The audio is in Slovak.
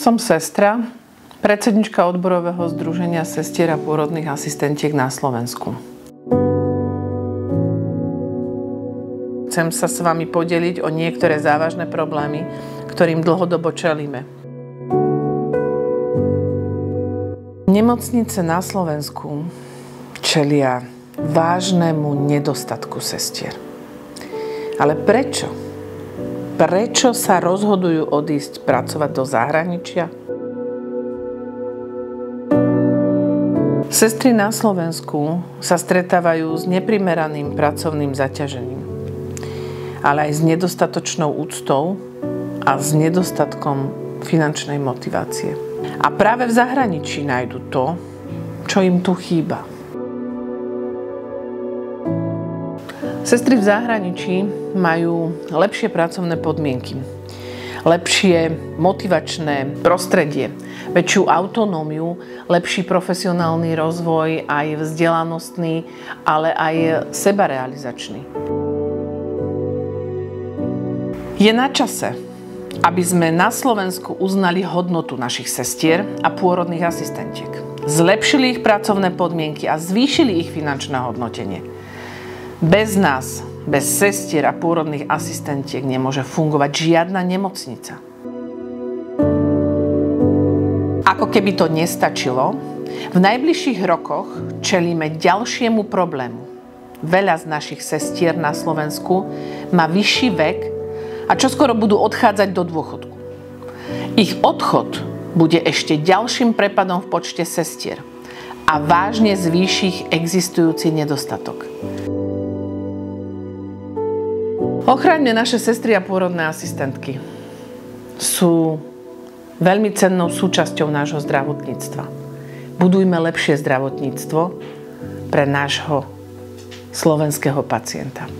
Som sestra, predsednička odborového združenia sestier a pôrodných asistentiek na Slovensku. Chcem sa s vami podeliť o niektoré závažné problémy, ktorým dlhodobo čelíme. Nemocnice na Slovensku čelia vážnemu nedostatku sestier. Ale prečo? Prečo sa rozhodujú odísť pracovať do zahraničia? Sestry na Slovensku sa stretávajú s neprimeraným pracovným zaťažením, ale aj s nedostatočnou úctou a s nedostatkom finančnej motivácie. A práve v zahraničí nájdu to, čo im tu chýba. Sestry v zahraničí majú lepšie pracovné podmienky, lepšie motivačné prostredie, väčšiu autonómiu, lepší profesionálny rozvoj, aj vzdelanostný, ale aj sebarealizačný. Je na čase, aby sme na Slovensku uznali hodnotu našich sestier a pôrodných asistentiek, zlepšili ich pracovné podmienky a zvýšili ich finančné hodnotenie. Bez nás, bez sestier a pôrodných asistentiek nemôže fungovať žiadna nemocnica. Ako keby to nestačilo, v najbližších rokoch čelíme ďalšiemu problému. Veľa z našich sestier na Slovensku má vyšší vek a čoskoro budú odchádzať do dôchodku. Ich odchod bude ešte ďalším prepadom v počte sestier a vážne zvýši ich existujúci nedostatok. Ochraňme naše sestry a pôrodné asistentky. Sú veľmi cennou súčasťou nášho zdravotníctva. Budujme lepšie zdravotníctvo pre nášho slovenského pacienta.